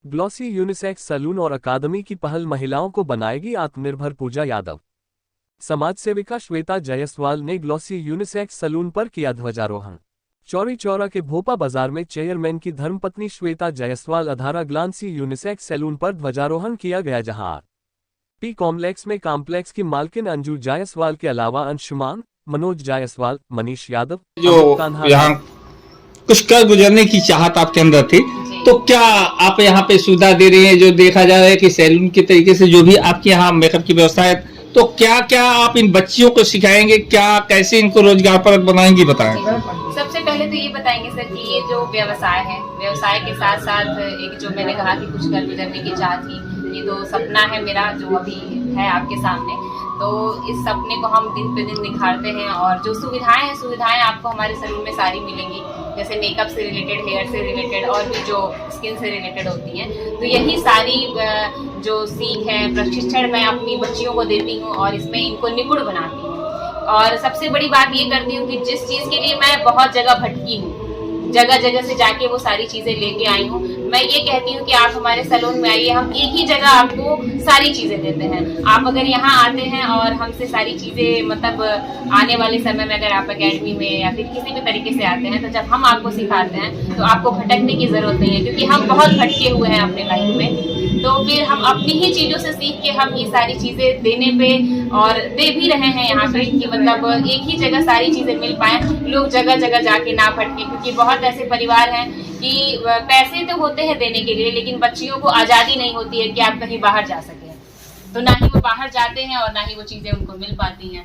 Glossy unisex salon और अकादमी की पहल महिलाओं को बनाएगी आत्मनिर्भर। पूजा यादव। समाज सेविका श्वेता जायसवाल ने ग्लॉसी यूनिसेक्स सैलून पर किया ध्वजारोहण। चौरी चौरा के भोपा बाजार में चेयरमैन की धर्मपत्नी Shweta Jaiswal Aadhara glossy unisex salon पर ध्वजारोहण किया गया, जहां पी कॉम्प्लेक्स में कॉम्प्लेक्स की मालकिन अंजू जायसवाल के अलावा अंशुमान, मनोज जायसवाल, मनीष यादव जो यहाँ कुछ कर गुजरने की चाहत आपके अंदर थी, तो क्या आप यहाँ पे सुविधा दे रही हैं? जो देखा जा रहा है कि सैलून के तरीके से जो भी आपके यहाँ मेकअप की व्यवस्था है, तो क्या क्या आप इन बच्चियों को सिखाएंगे, क्या कैसे इनको रोजगार परक बनाएंगी, बताएं। सबसे पहले तो ये बताएंगे सर कि ये जो व्यवसाय है, व्यवसाय के साथ साथ एक जो मैंने कहा कि कुछ कर गुजरने की चाह थी, ये तो सपना है मेरा जो अभी है आपके सामने। तो इस सपने को हम दिन पे दिन निखारते हैं और जो सुविधाएं आपको हमारे सैलून में सारी मिलेंगी, जैसे मेकअप से रिलेटेड, हेयर से रिलेटेड और भी जो स्किन से रिलेटेड होती हैं। तो यही सारी जो सीख है, प्रशिक्षण मैं अपनी बच्चियों को देती हूँ और इसमें इनको निपुण बनाती हूँ। और सबसे बड़ी बात ये करती हूँ कि जिस चीज़ के लिए मैं बहुत जगह भटकी हूँ, जगह जगह से जाके वो सारी चीजें लेके आई हूँ, मैं ये कहती हूँ कि आप हमारे सैलून में आइए, हम एक ही जगह आपको सारी चीजें देते हैं। आप अगर यहाँ आते हैं और हमसे सारी चीजें मतलब आने वाले समय में अगर आप एकेडमी में या फिर किसी भी तरीके से आते हैं, तो जब हम आपको सिखाते हैं तो आपको भटकने की जरूरत नहीं है, क्योंकि हम बहुत भटके हुए हैं अपने लाइफ में। तो फिर हम अपनी ही चीजों से सीख के हम ये सारी चीजें देने पे और दे भी रहे हैं यहाँ पे कि मतलब एक ही जगह सारी चीजें मिल पाए, लोग जगह जगह जाके ना भटके। क्योंकि बहुत ऐसे परिवार हैं कि पैसे तो होते हैं देने के लिए, लेकिन बच्चियों को आजादी नहीं होती है कि आप कहीं बाहर जा सके। तो ना ही वो बाहर जाते हैं और ना ही वो चीजें उनको मिल पाती हैं।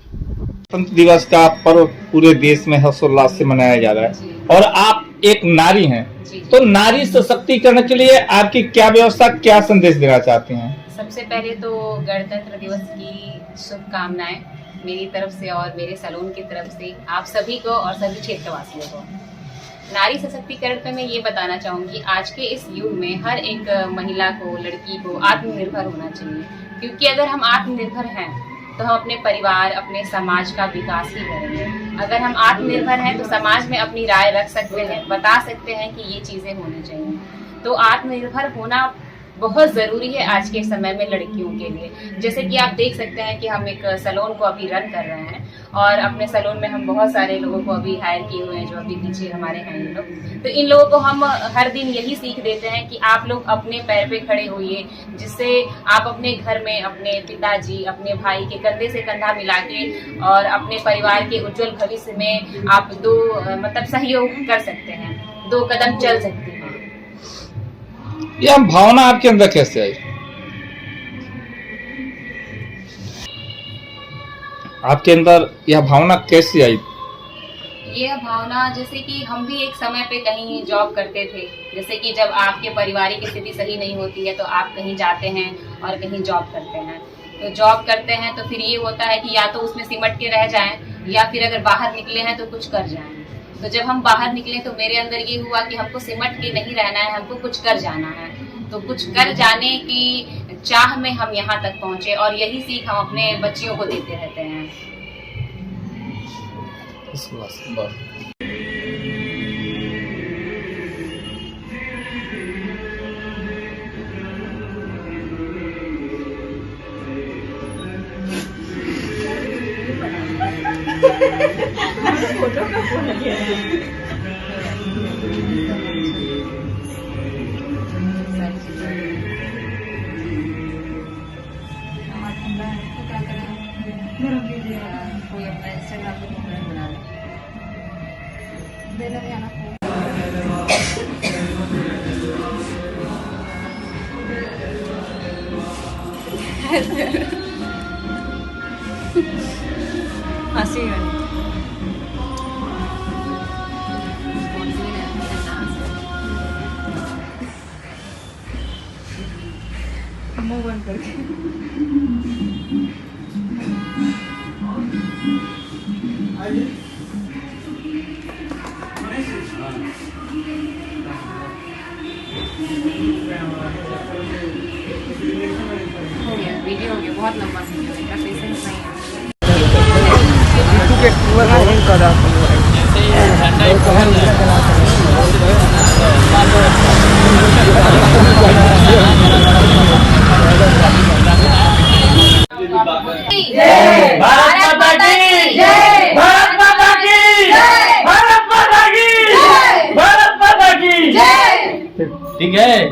गणतंत्र दिवस का पर्व पूरे देश में हर्षोल्लास से मनाया जा रहा है और आप एक नारी हैं, तो नारी सशक्तिकरण के लिए आपकी क्या व्यवस्था, क्या संदेश देना चाहती हैं? सबसे पहले तो गणतंत्र दिवस की शुभकामनाएं मेरी तरफ से और मेरे सैलून की तरफ से आप सभी को और सभी क्षेत्रवासियों को। नारी सशक्तिकरण पे मैं ये बताना चाहूँगी, आज के इस युग में हर एक महिला को, लड़की को आत्मनिर्भर होना चाहिए। क्योंकि अगर हम आत्मनिर्भर हैं तो हम अपने परिवार, अपने समाज का विकास ही करेंगे। अगर हम आत्मनिर्भर हैं तो समाज में अपनी राय रख सकते हैं, बता सकते हैं कि ये चीज़ें होनी चाहिए। तो आत्मनिर्भर होना बहुत ज़रूरी है आज के समय में लड़कियों के लिए। जैसे कि आप देख सकते हैं कि हम एक सैलून को अभी रन कर रहे हैं और अपने सैलून में हम बहुत सारे लोगों को अभी हायर किए हुए हैं, जो अभी पीछे हमारे हैं ये लोग। तो इन लोगों को हम हर दिन यही सीख देते हैं कि आप लोग अपने पैर पे खड़े होइए, जिससे आप अपने घर में अपने पिताजी, अपने भाई के कंधे से कंधा मिला के और अपने परिवार के उज्जवल भविष्य में आप मतलब सहयोग कर सकते हैं, 2 कदम चल सकते हैं। यह भावना आपके अंदर कैसे आई? आपके अंदर यह भावना कैसे आई? यह भावना जैसे कि हम भी एक समय पे कहीं जॉब करते थे। जैसे कि जब आपके पारिवारिक स्थिति सही नहीं होती है तो आप कहीं जाते हैं और कहीं जॉब करते हैं। तो जॉब करते हैं तो फिर ये होता है कि या तो उसमें सिमट के रह जाएं या फिर अगर बाहर निकले हैं तो कुछ कर जाएं। तो जब हम बाहर निकले तो मेरे अंदर ये हुआ कि हमको सिमट के नहीं रहना है, हमको कुछ कर जाना है। तो कुछ कर जाने की चाह में हम यहाँ तक पहुँचे और यही सीख हम अपने बच्चियों को देते रहते हैं। कोई अपना इंस्टाग्राम पे कंटेंट बना हंसी मुंह बंद करके हो गया, वीडियो हो गया, बहुत लंबा सीन है, इतना पेशेंस नहीं है। ठीक है।